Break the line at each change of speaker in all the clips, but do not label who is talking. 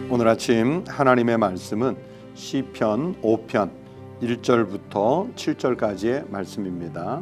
오늘 아침 하나님의 말씀은 시편 5편 1절부터 7절까지의 말씀입니다.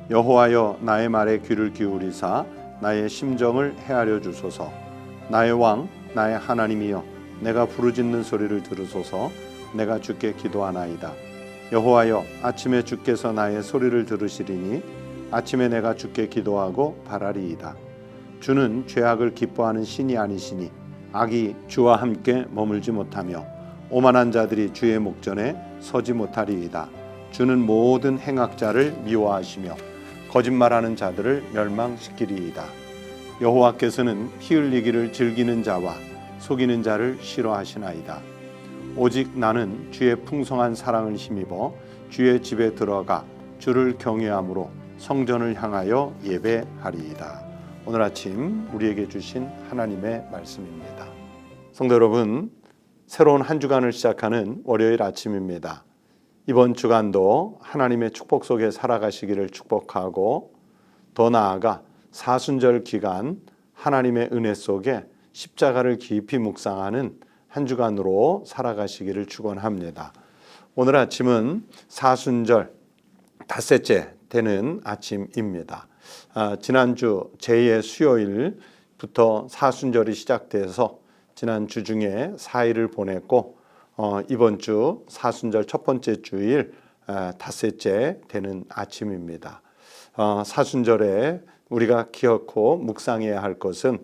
여호와여 나의 말에 귀를 기울이사 나의 심정을 헤아려 주소서. 나의 왕 나의 하나님이여 내가 부르짖는 소리를 들으소서. 내가 주께 기도하나이다. 여호와여 아침에 주께서 나의 소리를 들으시리니 아침에 내가 주께 기도하고 바라리이다. 주는 죄악을 기뻐하는 신이 아니시니 악이 주와 함께 머물지 못하며 오만한 자들이 주의 목전에 서지 못하리이다. 주는 모든 행악자를 미워하시며 거짓말하는 자들을 멸망시키리이다. 여호와께서는 피 흘리기를 즐기는 자와 속이는 자를 싫어하시나이다. 오직 나는 주의 풍성한 사랑을 힘입어 주의 집에 들어가 주를 경외함으로 성전을 향하여 예배하리이다. 오늘 아침 우리에게 주신 하나님의 말씀입니다. 성도 여러분, 새로운 한 주간을 시작하는 월요일 아침입니다. 이번 주간도 하나님의 축복 속에 살아가시기를 축복하고, 더 나아가 사순절 기간 하나님의 은혜 속에 십자가를 깊이 묵상하는 한 주간으로 살아가시기를 축원합니다. 오늘 아침은 사순절 닷새째 되는 아침입니다. 지난주 제2의 수요일부터 사순절이 시작돼서 지난 주 중에 4일을 보냈고, 이번 주 사순절 첫 번째 주일 닷새째 되는 아침입니다. 사순절에 우리가 기억하고 묵상해야 할 것은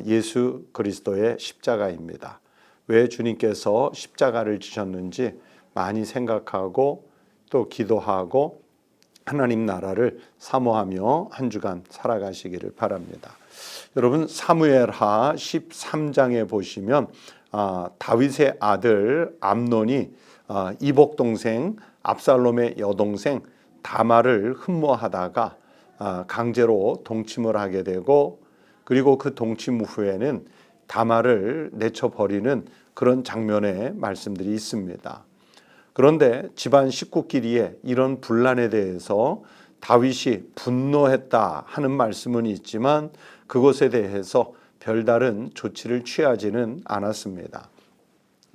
예수 그리스도의 십자가입니다. 왜 주님께서 십자가를 지셨는지 많이 생각하고 또 기도하고 하나님 나라를 사모하며 한 주간 살아가시기를 바랍니다. 여러분, 사무엘하 13장에 보시면 다윗의 아들 암논이 이복 동생 압살롬의 여동생 다말을 흠모하다가 강제로 동침을 하게 되고, 그리고 그 동침 후에는 다말을 내쳐버리는 그런 장면의 말씀들이 있습니다. 그런데 집안 식구끼리의 이런 분란에 대해서 다윗이 분노했다 하는 말씀은 있지만 그것에 대해서 별다른 조치를 취하지는 않았습니다.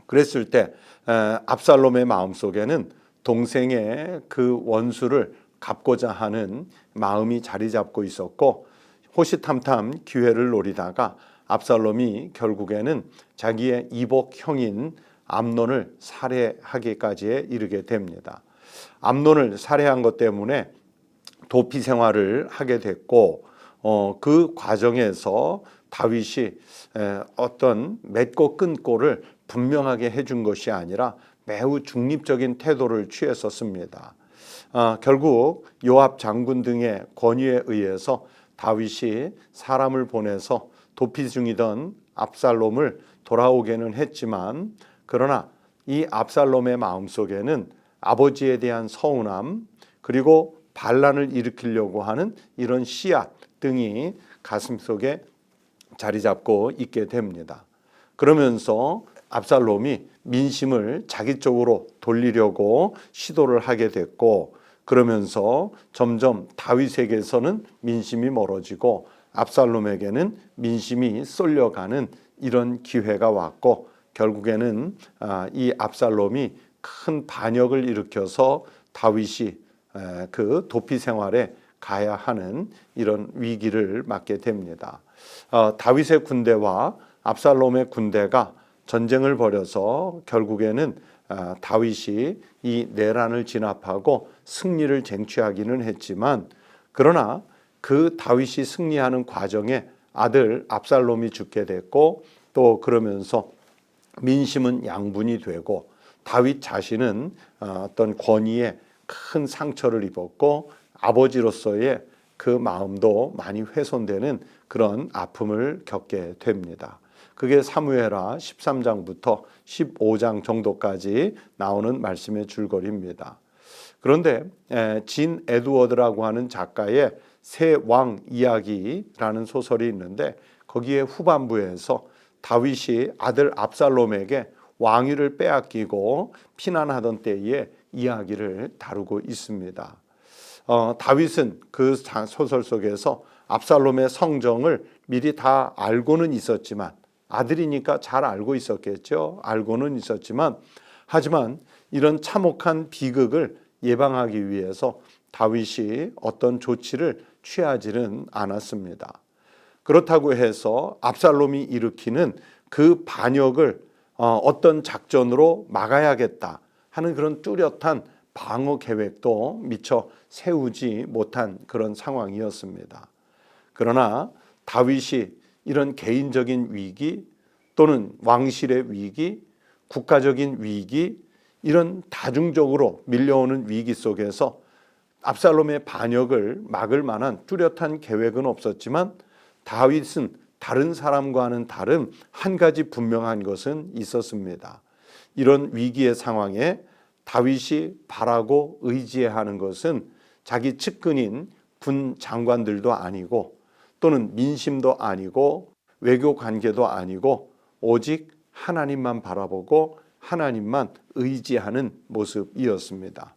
그랬을 때 압살롬의 마음속에는 동생의 그 원수를 갚고자 하는 마음이 자리 잡고 있었고, 호시탐탐 기회를 노리다가 압살롬이 결국에는 자기의 이복 형인 암논을 살해하기까지 이르게 됩니다. 암논을 살해한 것 때문에 도피 생활을 하게 됐고, 그 과정에서 다윗이 어떤 맺고 끊고를 분명하게 해준 것이 아니라 매우 중립적인 태도를 취했었습니다. 결국 요압 장군 등의 권유에 의해서 다윗이 사람을 보내서 도피 중이던 압살롬을 돌아오게는 했지만, 그러나 이 압살롬의 마음속에는 아버지에 대한 서운함, 그리고 반란을 일으키려고 하는 이런 씨앗 등이 가슴속에 자리 잡고 있게 됩니다. 그러면서 압살롬이 민심을 자기 쪽으로 돌리려고 시도를 하게 됐고, 그러면서 점점 다윗에게서는 민심이 멀어지고 압살롬에게는 민심이 쏠려가는 이런 기회가 왔고, 결국에는 이 압살롬이 큰 반역을 일으켜서 다윗이 그 도피 생활에 가야 하는 이런 위기를 맞게 됩니다. 다윗의 군대와 압살롬의 군대가 전쟁을 벌여서 결국에는 다윗이 이 내란을 진압하고 승리를 쟁취하기는 했지만, 그러나 그 다윗이 승리하는 과정에 아들 압살롬이 죽게 됐고, 또 그러면서 민심은 양분이 되고 다윗 자신은 어떤 권위에 큰 상처를 입었고 아버지로서의 그 마음도 많이 훼손되는 그런 아픔을 겪게 됩니다. 그게 사무엘하 13장부터 15장 정도까지 나오는 말씀의 줄거리입니다. 그런데 진 에드워드라고 하는 작가의 새 왕 이야기라는 소설이 있는데 거기에 후반부에서 다윗이 아들 압살롬에게 왕위를 빼앗기고 피난하던 때의 이야기를 다루고 있습니다. 다윗은 그 소설 속에서 압살롬의 성정을 미리 다 알고는 있었지만 아들이니까 잘 알고 있었겠죠. 알고는 있었지만 하지만 이런 참혹한 비극을 예방하기 위해서 다윗이 어떤 조치를 취하지는 않았습니다. 그렇다고 해서 압살롬이 일으키는 그 반역을 어떤 작전으로 막아야겠다 하는 그런 뚜렷한 방어 계획도 미처 세우지 못한 그런 상황이었습니다. 그러나 다윗이 이런 개인적인 위기 또는 왕실의 위기, 국가적인 위기, 이런 다중적으로 밀려오는 위기 속에서 압살롬의 반역을 막을 만한 뚜렷한 계획은 없었지만 다윗은 다른 사람과는 다른 한 가지 분명한 것은 있었습니다. 이런 위기의 상황에 다윗이 바라고 의지해야 하는 것은 자기 측근인 군 장관들도 아니고 또는 민심도 아니고 외교 관계도 아니고 오직 하나님만 바라보고 하나님만 의지하는 모습이었습니다.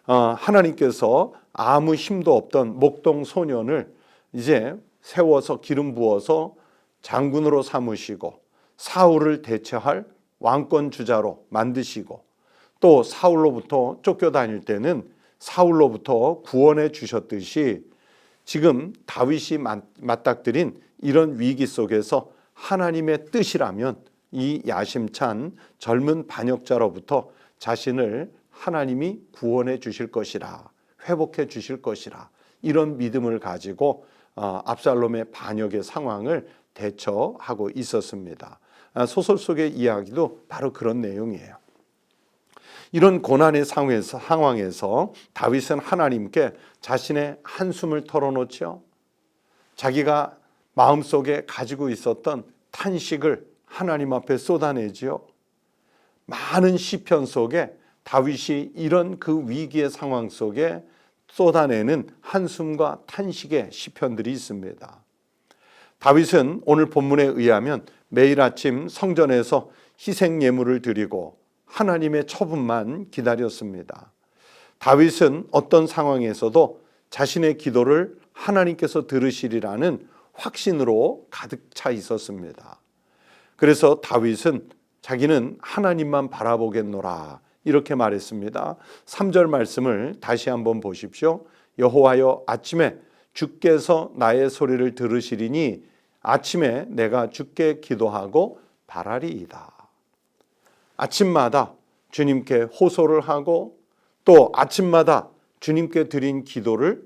하나님께서 아무 힘도 없던 목동 소년을 이제 세워서 기름 부어서 장군으로 삼으시고 사울을 대체할 왕권 주자로 만드시고 또 사울로부터 쫓겨다닐 때는 사울로부터 구원해 주셨듯이 지금 다윗이 맞닥뜨린 이런 위기 속에서 하나님의 뜻이라면 이 야심찬 젊은 반역자로부터 자신을 하나님이 구원해 주실 것이라, 회복해 주실 것이라, 이런 믿음을 가지고 압살롬의 반역의 상황을 대처하고 있었습니다. 소설 속의 이야기도 바로 그런 내용이에요. 이런 고난의 상황에서 다윗은 하나님께 자신의 한숨을 털어놓죠. 자기가 마음속에 가지고 있었던 탄식을 하나님 앞에 쏟아내지요. 많은 시편 속에 다윗이 이런 그 위기의 상황 속에 쏟아내는 한숨과 탄식의 시편들이 있습니다. 다윗은 오늘 본문에 의하면 매일 아침 성전에서 희생 예물을 드리고 하나님의 처분만 기다렸습니다. 다윗은 어떤 상황에서도 자신의 기도를 하나님께서 들으시리라는 확신으로 가득 차 있었습니다. 그래서 다윗은 자기는 하나님만 바라보겠노라 이렇게 말했습니다. 3절 말씀을 다시 한번 보십시오. 여호와여, 아침에 주께서 나의 소리를 들으시리니 아침에 내가 주께 기도하고 바라리이다. 아침마다 주님께 호소를 하고 또 아침마다 주님께 드린 기도를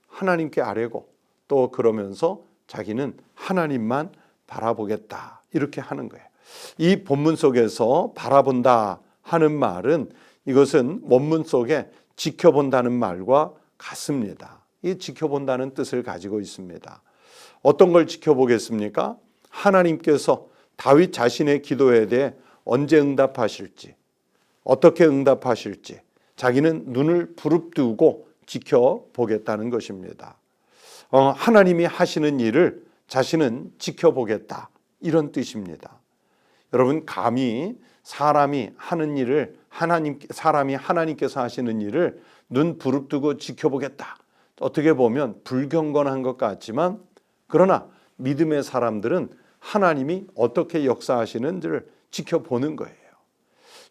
하나님께 아뢰고 또 그러면서 자기는 하나님만 바라보겠다 이렇게 하는 거예요. 이 본문 속에서 바라본다 하는 말은 이것은 원문 속에 지켜본다는 말과 같습니다. 이 지켜본다는 뜻을 가지고 있습니다. 어떤 걸 지켜보겠습니까? 하나님께서 다윗 자신의 기도에 대해 언제 응답하실지, 어떻게 응답하실지 자기는 눈을 부릅뜨고 지켜보겠다는 것입니다. 하나님이 하시는 일을 자신은 지켜보겠다 이런 뜻입니다. 여러분, 감히 사람이 하는 일을 사람이 하나님께서 하시는 일을 눈 부릅뜨고 지켜보겠다. 어떻게 보면 불경건한 것 같지만 그러나 믿음의 사람들은 하나님이 어떻게 역사하시는지를 지켜보는 거예요.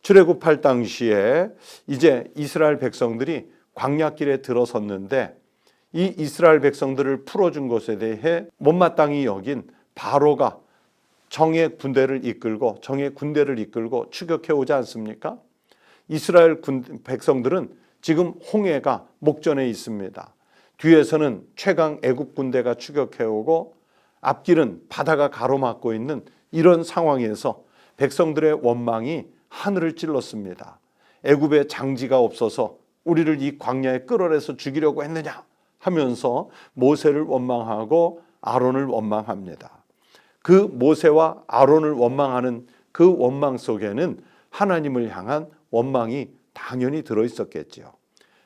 출애굽할 당시에 이제 이스라엘 백성들이 광야길에 들어섰는데 이 이스라엘 백성들을 풀어준 것에 대해 못마땅히 여긴 바로가 정의 군대를 이끌고 추격해 오지 않습니까? 이스라엘 백성들은 지금 홍해가 목전에 있습니다. 뒤에서는 최강 애굽 군대가 추격해 오고 앞길은 바다가 가로막고 있는 이런 상황에서 백성들의 원망이 하늘을 찔렀습니다. 애굽에 장지가 없어서 우리를 이 광야에 끌어내서 죽이려고 했느냐 하면서 모세를 원망하고 아론을 원망합니다. 그 모세와 아론을 원망하는 그 원망 속에는 하나님을 향한 원망이 당연히 들어있었겠지요.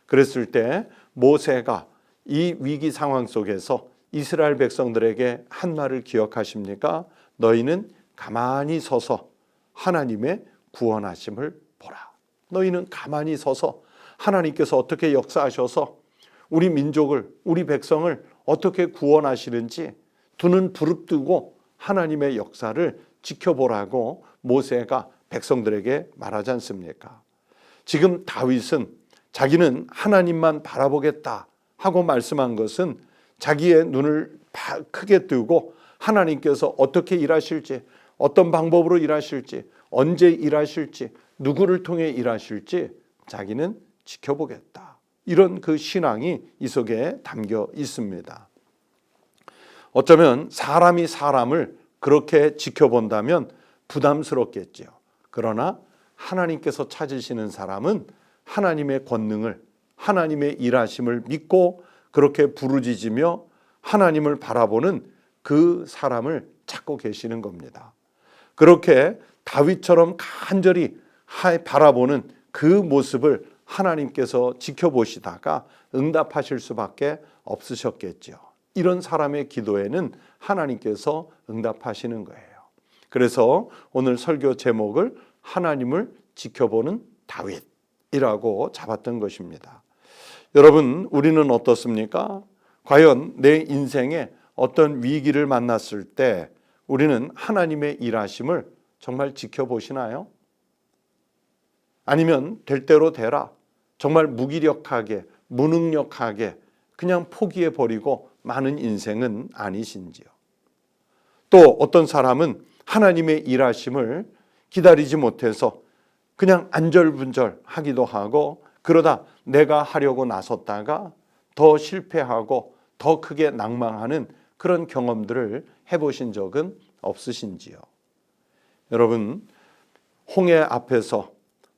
그랬을 때 모세가 이 위기 상황 속에서 이스라엘 백성들에게 한 말을 기억하십니까? 너희는 가만히 서서 하나님의 구원하심을 보라. 너희는 가만히 서서 하나님께서 어떻게 역사하셔서 우리 민족을, 우리 백성을 어떻게 구원하시는지 두 눈 부릅뜨고 하나님의 역사를 지켜보라고 모세가 백성들에게 말하지 않습니까? 지금 다윗은 자기는 하나님만 바라보겠다 하고 말씀한 것은 자기의 눈을 크게 뜨고 하나님께서 어떻게 일하실지, 어떤 방법으로 일하실지, 언제 일하실지, 누구를 통해 일하실지 자기는 지켜보겠다. 이런 그 신앙이 이 속에 담겨 있습니다. 어쩌면 사람이 사람을 그렇게 지켜본다면 부담스럽겠지요. 그러나 하나님께서 찾으시는 사람은 하나님의 권능을, 하나님의 일하심을 믿고 그렇게 부르짖으며 하나님을 바라보는 그 사람을 찾고 계시는 겁니다. 그렇게 다윗처럼 간절히 바라보는 그 모습을 하나님께서 지켜보시다가 응답하실 수밖에 없으셨겠죠. 이런 사람의 기도에는 하나님께서 응답하시는 거예요. 그래서 오늘 설교 제목을 하나님을 지켜보는 다윗이라고 잡았던 것입니다. 여러분, 우리는 어떻습니까? 과연 내 인생에 어떤 위기를 만났을 때 우리는 하나님의 일하심을 정말 지켜보시나요? 아니면 될 대로 되라, 정말 무기력하게, 무능력하게 그냥 포기해버리고 마는 인생은 아니신지요? 또 어떤 사람은 하나님의 일하심을 기다리지 못해서 그냥 안절분절하기도 하고, 그러다 내가 하려고 나섰다가 더 실패하고 더 크게 낭망하는 그런 경험들을 해보신 적은 없으신지요? 여러분, 홍해 앞에서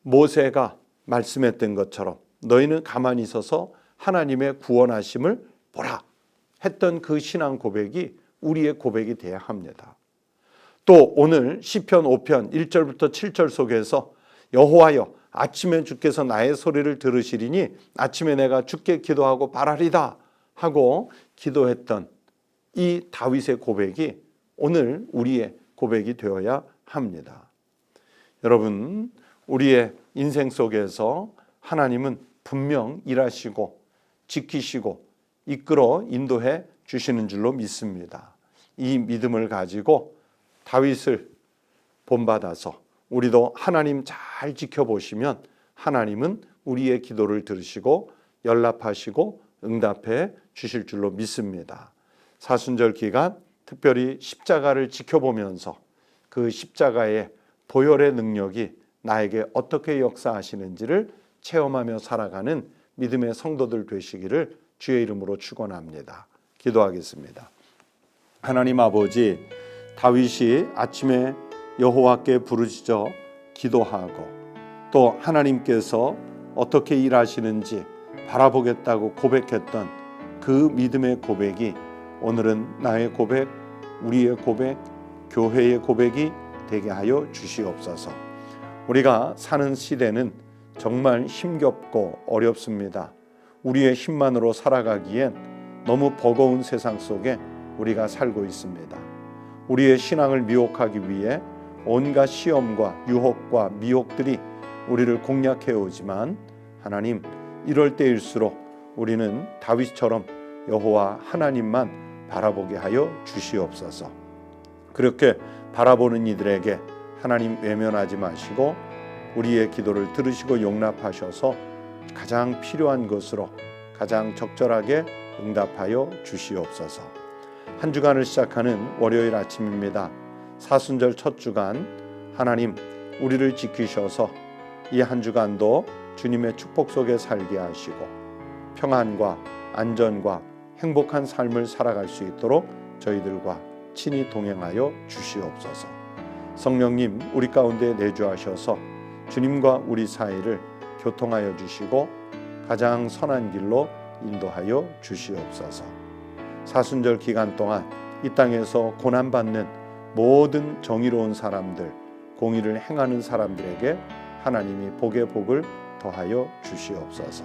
모세가 말씀했던 것처럼 너희는 가만히 있어서 하나님의 구원하심을 보라 했던 그 신앙 고백이 우리의 고백이 되어야 합니다. 또 오늘 시편 5편 1절부터 7절 속에서 여호와여, 아침에 주께서 나의 소리를 들으시리니 아침에 내가 주께 기도하고 바라리다 하고 기도했던 이 다윗의 고백이 오늘 우리의 고백이 되어야 합니다. 여러분, 우리의 인생 속에서 하나님은 분명 일하시고 지키시고 이끌어 인도해 주시는 줄로 믿습니다. 이 믿음을 가지고 다윗을 본받아서 우리도 하나님 잘 지켜보시면 하나님은 우리의 기도를 들으시고 연락하시고 응답해 주실 줄로 믿습니다. 사순절 기간 특별히 십자가를 지켜보면서 그 십자가의 보혈의 능력이 나에게 어떻게 역사하시는지를 체험하며 살아가는 믿음의 성도들 되시기를 주의 이름으로 축원합니다. 기도하겠습니다. 하나님 아버지, 다윗이 아침에 여호와께 부르짖어 기도하고 또 하나님께서 어떻게 일하시는지 바라보겠다고 고백했던 그 믿음의 고백이 오늘은 나의 고백, 우리의 고백, 교회의 고백이 되게 하여 주시옵소서. 우리가 사는 시대는 정말 힘겹고 어렵습니다. 우리의 힘만으로 살아가기엔 너무 버거운 세상 속에 우리가 살고 있습니다. 우리의 신앙을 미혹하기 위해 온갖 시험과 유혹과 미혹들이 우리를 공략해 오지만 하나님, 이럴 때일수록 우리는 다윗처럼 여호와 하나님만 바라보게 하여 주시옵소서. 그렇게 바라보는 이들에게 하나님 외면하지 마시고 우리의 기도를 들으시고 용납하셔서 가장 필요한 것으로 가장 적절하게 응답하여 주시옵소서. 한 주간을 시작하는 월요일 아침입니다. 사순절 첫 주간 하나님 우리를 지키셔서 이 한 주간도 주님의 축복 속에 살게 하시고 평안과 안전과 행복한 삶을 살아갈 수 있도록 저희들과 친히 동행하여 주시옵소서. 성령님 우리 가운데 내주하셔서 주님과 우리 사이를 교통하여 주시고 가장 선한 길로 인도하여 주시옵소서. 사순절 기간 동안 이 땅에서 고난받는 모든 정의로운 사람들, 공의를 행하는 사람들에게 하나님이 복의 복을 더하여 주시옵소서.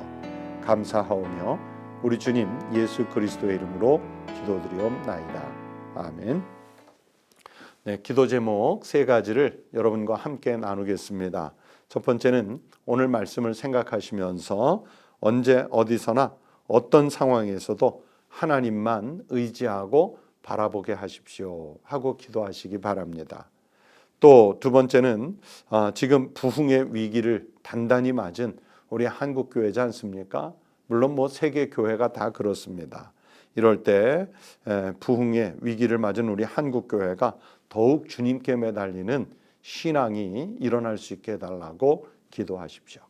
감사하오며 우리 주님 예수 그리스도의 이름으로 기도드리옵나이다. 아멘. 네, 기도 제목 세 가지를 여러분과 함께 나누겠습니다. 첫 번째는 오늘 말씀을 생각하시면서 언제 어디서나 어떤 상황에서도 하나님만 의지하고 바라보게 하십시오 하고 기도하시기 바랍니다. 또 두 번째는 지금 부흥의 위기를 단단히 맞은 우리 한국교회지 않습니까? 물론 세계 교회가 다 그렇습니다. 이럴 때 부흥의 위기를 맞은 우리 한국교회가 더욱 주님께 매달리는 신앙이 일어날 수 있게 해달라고 기도하십시오.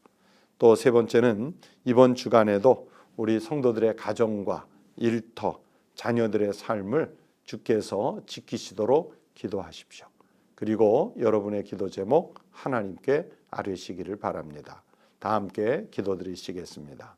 또 세 번째는 이번 주간에도 우리 성도들의 가정과 일터, 자녀들의 삶을 주께서 지키시도록 기도하십시오. 그리고 여러분의 기도 제목 하나님께 아뢰시기를 바랍니다. 다 함께 기도드리시겠습니다.